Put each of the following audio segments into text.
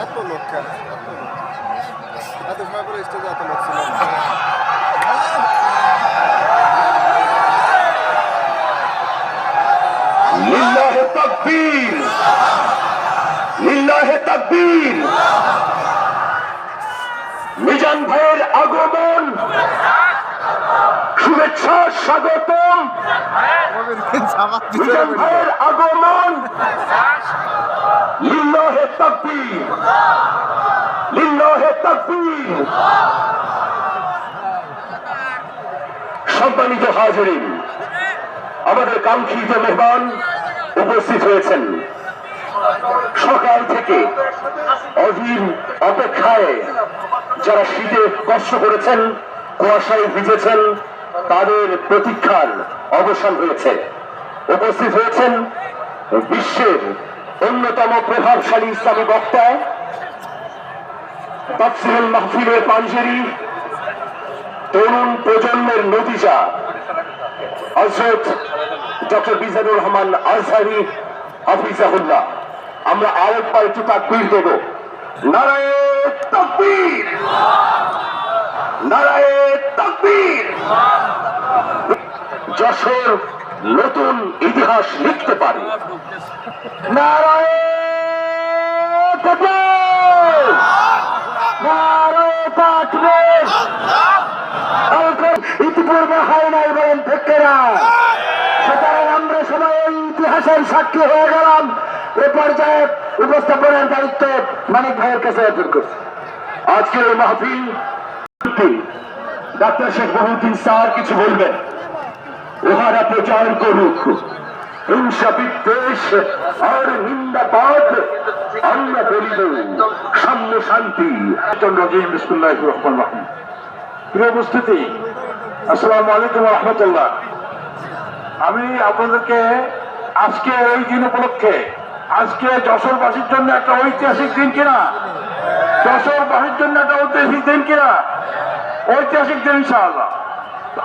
এত লোক কেন? এত সময় পরে স্টেজে এত লোক ছিল। লিল্লাহে তাকবীর, লিল্লাহে তাকবীর। মিজান ভাইয়ের আগমন, শুভেচ্ছা, স্বাগতম। মিজান ভাইয়ের আগমন, লিল্লাহে তাকবীর, লিল্লাহে তাকবীর। সম্মানিত হাজিরিন, আমাদের কাঙ্ক্ষিত মেহমান উপস্থিত হয়েছেন। সকাল থেকে অধীর অপেক্ষায় যারা শীতে কষ্ট করেছেন, কুয়াশায় ভিজেছেন, তাদের প্রতীক্ষার অবসান হয়েছে। উপস্থিত হয়েছেন বিশ্বের অন্যতম প্রভাবশালী ইসলামী বক্তা, তাফসীরুল মাহফিলের পাঞ্জেরি, তরুণ প্রজন্মের নতিজা হযরত ডক্টর মিজানুর রহমান আজহারী হাফিজাহুল্লাহ। আমরা আরেকবার একটু তাকবীর দেব। নারায়ে তাকবীর, নারায়ে তাকবীর। যশোর নতুন ইতিহাস লিখতে পারে। নারায়ে তাকবীর, নারায়ে তাকবীর। ইতিপূর্বে হয় নাই বলেন ঠিক না? সুতরাং আমরা সবাই এই ইতিহাসের সাক্ষী হয়ে গেলাম। এ পর্যায়ে উপস্থাপনের দায়িত্ব মানিক ভাইয়ের কাছে অর্পণ করছি। আজকের এই মাহফিল ডাক্তার শেখ মহিউদ্দিন স্যার কিছু বলবেন। ওহারা প্রচার করুক হিংসা, বিদ্বেষ আর নিন্দাপাত। আমরা বলিব সাম্য, শান্তি। বিসমিল্লাহির রহমানির রহিম। প্রিয় উপস্থিতি, আসসালামু আলাইকুম ওয়া রাহমাতুল্লাহ। আমি আপনাদেরকে আজকে এই দিন উপলক্ষে, আজকে যশোরবাসীর জন্য একটা ঐতিহাসিক দিন কিনা, যশোরবাসীর জন্য একটা ঐতিহাসিক দিন কিনা, ঐতিহাসিক দিন ইনশাআল্লাহ।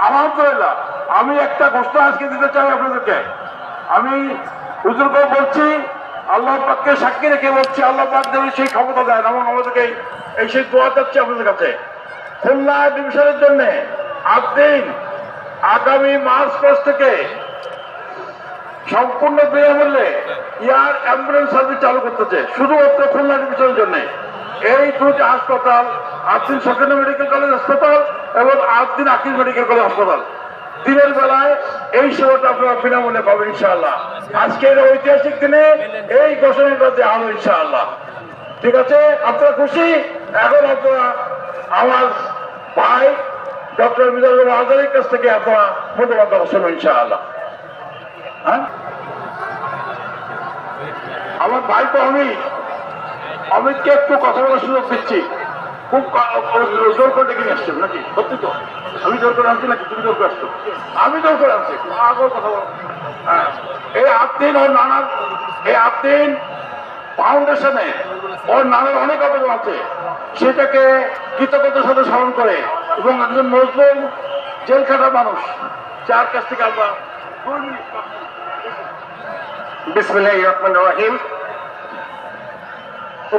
আলহামদুলিল্লাহ, আমি একটা ঘোষণা আজকে দিতে চাই আপনাদেরকে। আমি হুজুরকে বলছি, আল্লাহ পাককে সাক্ষী রেখে বলছি, আল্লাহ পাক যদি সেই ক্ষমতা দেন এবং আমাদেরকে এই সেই দোয়া যাচ্ছে আপনাদের কাছে। খুলনা ডিভিশনের জন্য আদিন আগামী মার্চ মাস থেকে সম্পূর্ণ বিনামূল্যে এয়ার অ্যাম্বুলেন্স সার্ভিস চালু করতেছে, শুধুমাত্র খুলনা ডিভিশনের জন্য। এই দুটি হাসপাতাল, আদিন সরকারি মেডিকেল কলেজ হাসপাতাল এবং আদিন আকিজ মেডিকেল কলেজ হাসপাতাল, দিনের বেলায় এই সেবাটা আপনারা বিনামূল্যে পাবেন ইনশাআল্লাহ। আজকের ঐতিহাসিক দিনে এই ঘোষণাটা দেওয়া হলো ইনশাআল্লাহ। ঠিক আছে, আপনারা খুশি? এখন আপনারা আমার ভাই ডক্টর মিজানুর রহমান আজহারীর কাছ থেকে আপনারা মূল্যবান কথা শুনুন ইনশাআল্লাহ। হ্যাঁ, আমার ভাই তো অমিতকে একটু কথা বলার সুযোগ দিচ্ছি। খুব জোর করে ডেকে নিয়ে আসছেন নাকি? সত্যি তো? আমি জোর করে আনছি নাকি তুমি জোর করে আসছো? আমি জোর করে আনছি। আগর কথা বলো। হ্যাঁ, এই আদিন ওর নানার, এই আদিন ফাউন্ডেশনে ওর নানার অনেক আবেদন আছে, সেটাকে কৃতজ্ঞতার সাথে স্মরণ করে এবং একজন মুসলিম জেল খাটা মানুষ, যার কাছ থেকে আমরা বিসমিল্লাহির রহমানির রহিম।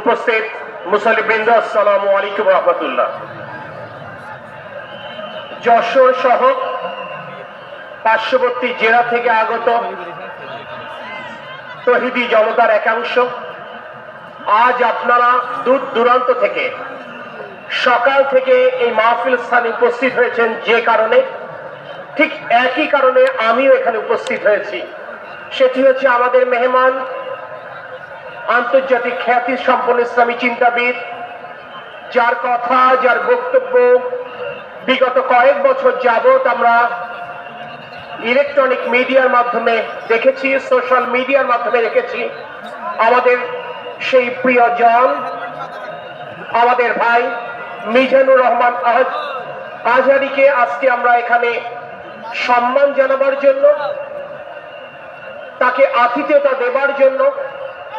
উপস্থিত মুসল্লিবৃন্দ, আসসালামু আলাইকুম ওয়া রাহমাতুল্লাহ। যশোর সহ পার্শ্ববর্তী জেলা থেকে আগত তৌহিদি জনতার একাংশ আজ আপনারা দূর দূরান্ত থেকে সকাল থেকে এই মাহফিল স্থানে উপস্থিত হয়েছেন যে কারণে, ঠিক একই কারণে আমিও এখানে উপস্থিত হয়েছি। সেটি হচ্ছে আমাদের মেহমান, আন্তর্জাতিক খ্যাতি সম্পন্ন ইসলামী চিন্তাবিদ, যার কথা, যার বক্তব্য বিগত কয়েক বছর যাবৎ আমরা ইলেকট্রনিক মিডিয়ার মাধ্যমে দেখেছি, সোশ্যাল মিডিয়ার মাধ্যমে দেখেছি। আমাদের সেই প্রিয়জন, আমাদের ভাই মিজানুর রহমান আজহারীকে আজকে আমরা এখানে সম্মান জানাবার জন্য, তাকে আতিথেয়তা দেবার জন্য,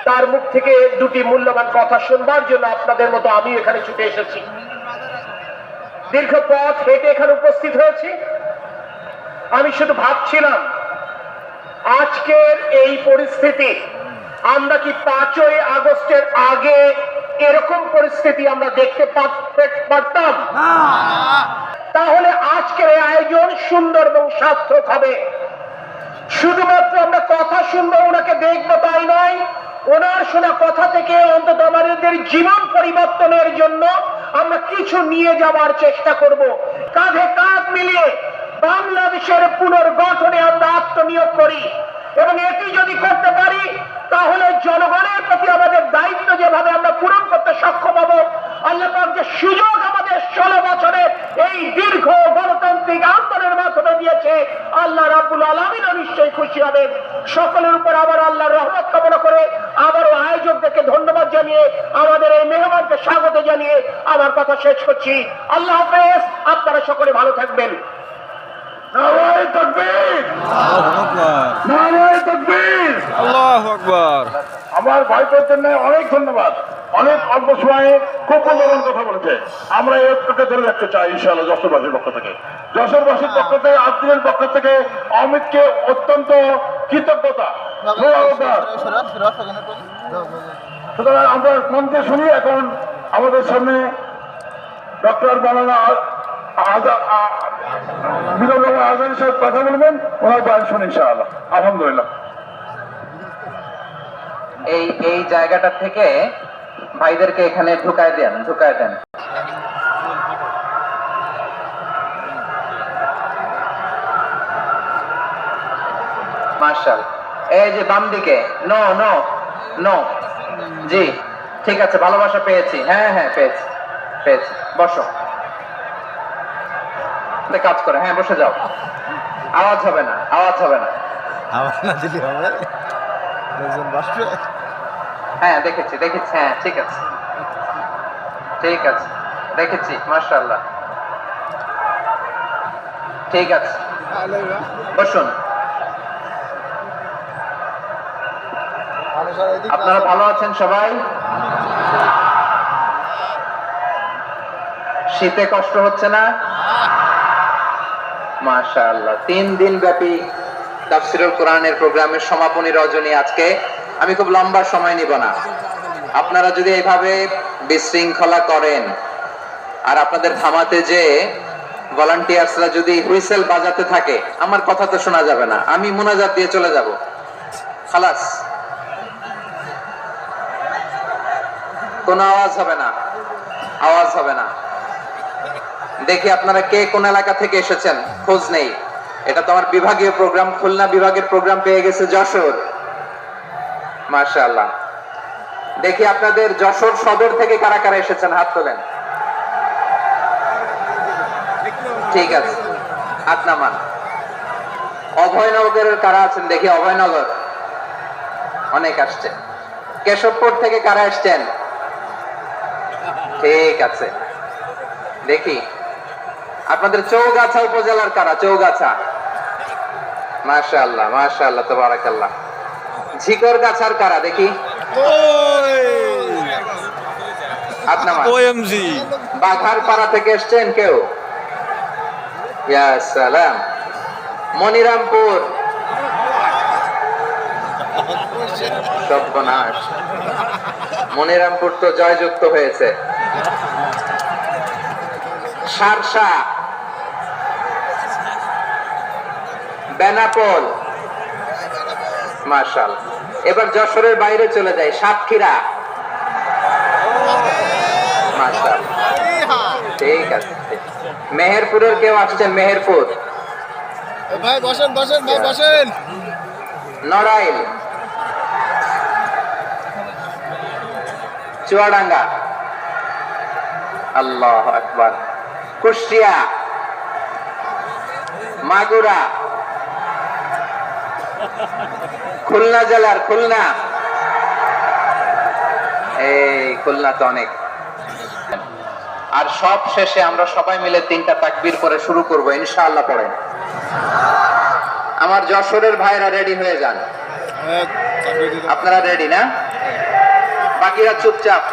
তার মুখ থেকে দুটি মূল্যবান কথা শুনবার জন্য আপনাদের মতো আমি এখানে ছুটে এসেছি। দীর্ঘ পথ হেঁটে এখানে উপস্থিত হয়েছি। আমি শুধু ভাবছিলাম আজকের এই পরিস্থিতি আমরা কি 5ই আগস্টের আগে এরকম পরিস্থিতি আমরা দেখতে পারতাম? তাহলে আজকের এই আয়োজন সুন্দর এবং সার্থক হবে। শুধুমাত্র আমরা কথা শুনবো, ওনাকে দেখবো তাই নয়, ওনার শোনা কথা থেকে অন্তত আমাদের জীবন পরিবর্তনের জন্য আমরা কিছু নিয়ে যাওয়ার চেষ্টা করব। কাঁধে কাঁধ মিলিয়ে বাংলাদেশের পুনর্গঠনে আমরা আত্মনিয়োগ করি এবং এটি যদি করতে পারি তাহলে জনগণের প্রতি আমাদের দায়িত্ব যেভাবে আমরা পূরণ করতে সক্ষম হব, আল্লাহ পাক যে সুযোগ আমাদের 16 বছরের এই দীর্ঘ গণতান্ত্রিক আন্দোলনের মাধ্যমে দিয়েছে, আল্লাহ রাব্বুল আলামিন নিশ্চয়ই খুশি হবেন। সকলের উপর আবার আল্লাহর রহমত কামনা করে আবারও আয়োজকদেরকে ধন্যবাদ জানিয়ে আমাদের এই মেহমানকে স্বাগত জানিয়ে আমার কথা শেষ করছি। আল্লাহ হাফেজ, আপনারা সকলে ভালো থাকবেন। নারায়ে তাকবীর, নারায়ে তাকবীর, আল্লাহু আকবার। আমার ভাইদের জন্য অনেক ধন্যবাদ। অনেক অল্প সময়ে খুব মূল্যবান কথা বলেছে। আমরা এই ঐক্যকে ধরে রাখতে চাই ইনশাআল্লাহ। যশোরবাসীর পক্ষ থেকে, যশোরবাসীর পক্ষ থেকে, আব্দুলের পক্ষ থেকে অমিতকে অত্যন্ত কৃতজ্ঞতা। সুতরাং আমরা মন দিয়ে শুনি। এখন আমাদের সামনে ডক্টর মাওলানা মিজানুর রহমান আজহারী সাহেব কথা বলবেন। ওনার বয়ান শুনি ইনশাআল্লাহ। আলহামদুলিল্লাহ। এই জায়গাটা থেকে ভাইদেরকে এখানে ঢুকায় দেন। মার্শাল, এই যে বাম দিকে, নো নো নো, জি ঠিক আছে, ভালোবাসা পেয়েছি। হ্যাঁ হ্যাঁ পেয়েছি। বসো, কাজ করে। হ্যাঁ বসে যাও, আওয়াজ হবে না। আমার না দিলে হবে, লোকজন বসবে। হ্যাঁ দেখেছি। হ্যাঁ ঠিক আছে দেখেছি। মাশাআল্লাহ, ঠিক আছে, বসুন। আপনারা ভালো আছেন সবাই? শীতে কষ্ট হচ্ছে না? মাশাআল্লাহ। 3 দিন ব্যাপী তাফসীরুল কোরআনের প্রোগ্রামের সমাপনী রজনী আজকে। আমি খুব লম্বা সময় নিব না। আপনারা যদি এইভাবে বিশৃঙ্খলা করেন আর আপনাদের থামাতে যে ভলান্টিয়ার্সরা যদি হুইসেল বাজাতে থাকে, আমার কথা তো শোনা যাবে না। আমি মুনাজাত দিয়ে চলে যাব। খালাস, কোনো আওয়াজ হবে না। দেখি আপনারা কে কোন এলাকা থেকে এসেছেন, খোঁজ নেই। এটা তো আমার বিভাগীয় প্রোগ্রাম, খুলনা বিভাগের প্রোগ্রাম পেয়ে গেছে যশোর। মাশাআল্লাহ। দেখি আপনাদের যশোর সদর থেকে কারা কারা এসেছেন, হাত তোলেন। ঠিক আছে, হাত নামান। অভয়নগরের কারা আছেন দেখি? অভয়নগর অনেক আসছে। কেশবপুর থেকে কারা আসছেন? ঠিক আছে, দেখি আপনাদের চৌগাছা উপজেলার কারা? চৌগাছা, মাশাআল্লাহ তাবারাকাল্লাহ। ঝিকর গাছার কারা দেখি? আপনার বাঘার পাড়া থেকে এসছেন কেউ? ইয়া সালাম। মনিরামপুর, সর্বনাশ, মনিরামপুর তো জয়যুক্ত হয়েছে। সারসা, বেনাপোল, মাশাআল্লাহ। এবার যশোরের বাইরে চলে যায়, সাতক্ষীরা, মাশাআল্লাহ। ঠিক আছে, মেহেরপুরের কেউ আসছেন? মেহেরপুর, ভাই বসেন। নড়াইল, চুয়াডাঙ্গা, আল্লাহু আকবার, কুষ্টিয়া, মাগুরা, খুলনা জেলার খুলনা। এই খুলনা তো অনেক। আর সব শেষে আমরা সবাই মিলে 3টা তাকবীর করে শুরু করব ইনশাআল্লাহ। পড়েন। আমার যশোরের ভাইরা রেডি হয়ে যান। আপনারা রেডি না? বাকিরা চুপচাপ,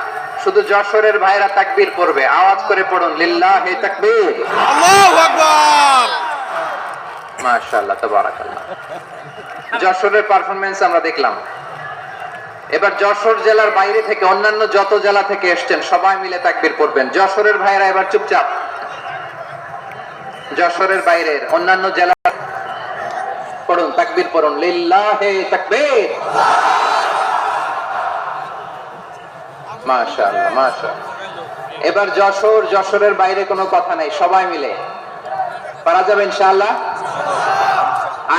শুধু যশোরের ভাইরা তাকবীর পড়বে। আওয়াজ করে পড়ুন, লিল্লাহি তাকবীর, আল্লাহু আকবার। মাশাআল্লাহ, তাবারাকাল্লাহ। যশোরের পারফরম্যান্স আমরা দেখলাম। এবার যশোর জেলার বাইরে থেকে অন্যান্য যত জেলা থেকে এসেছেন সবাই মিলে তাকবীর পড়বেন। যশোরের ভাইরা এবার চুপচাপ। যশোরের বাইরের অন্যান্য জেলা পড়ুন, তাকবীর পড়ুন, লিল্লাহি তাকবীর। মাশাআল্লাহ, মাশাআল্লাহ। এবার যশোরের বাইরে কোনো কথা নাই, সবাই মিলে পারা যাবে ইনশাআল্লাহ।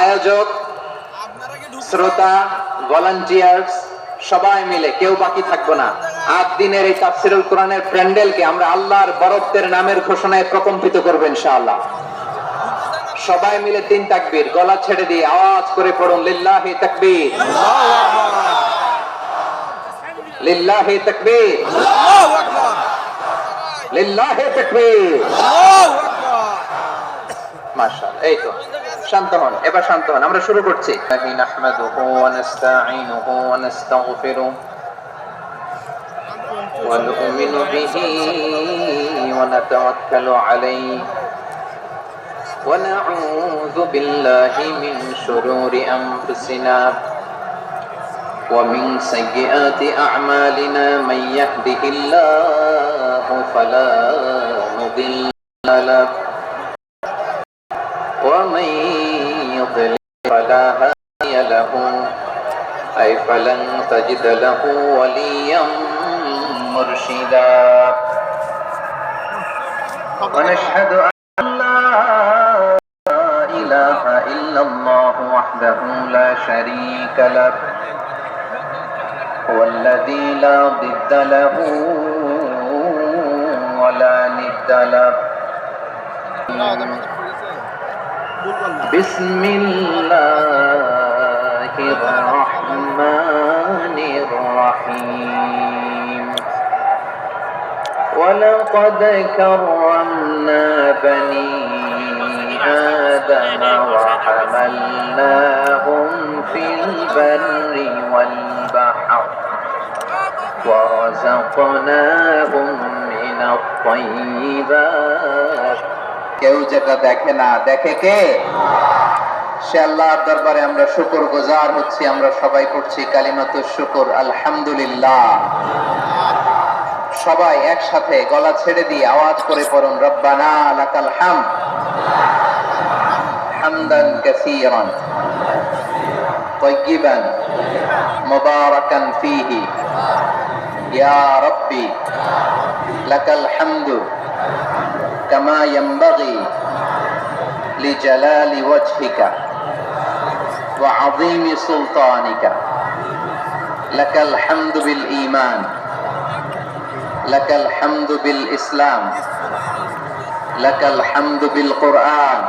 আয়োজক, শ্রোতা, ভলান্টিয়ার্স সবাই মিলে কেউ বাকি থাকবো না। 8 দিনের এই তাফসীরুল কোরআনের প্যান্ডেলকে আমরা আল্লাহর বরত্বের নামের ঘোষণায় প্রকম্পিত করব ইনশাআল্লাহ। সবাই মিলে 3 তাকবীর, গলা ছেড়ে দিয়ে আওয়াজ করে পড়ুন, লিল্লাহি তাকবীর, লিল্লাহি তাকবীর, লিল্লাহি তাকবীর। মাশাআল্লাহ। এই তো, শান্ত হন, এবার শান্ত হন। আমরা শুরু করছি। নাহমাদুহু ওয়া নাস্তাঈনুহু ওয়া নাস্তাগফিরুহু ওয়া নু'মিনু বিহি ওয়া নাতাওয়াক্কালু আলাইহি ওয়া নাউযু বিল্লাহি মিন শুরুরি আনফুসিনা ওয়া মিন সাইয়্যাতি আ'মালিনা মান ইয়াহদিহিল্লাহু ফালা মুদিল্লা লাহু ومن يضلل فلا هادي له أي فلن تجد له وليا مرشدا ونشهد أن لا إله إلا الله وحده لا شريك له هو الذي لا ضد له ولا ند له بسم الله الرحمن الرحيم ولقد كرمنا بني آدم وحملناهم في البر والبحر ورزقناهم من الطيبات কেউ যেটা দেখে না, দেখে কে? সে আল্লাহর দরবারে আমরা শুকরগুজার হচ্ছি। আমরা সবাই পড়ছি কালিমাতুশ শুকর, আলহামদুলিল্লাহ। সবাই একসাথে গলা ছেড়ে দিয়ে আওয়াজ করে পড়ুন, রব্বানা লাকাল হামদ হামদান কাসীরান তাইয়িবান মুবারাকান ফীহি ইয়া রাব্বি লাকাল হামদু كما ينبغي لجلال وجهك وعظيم سلطانك لك الحمد بالإيمان لك الحمد بالإسلام لك الحمد بالقرآن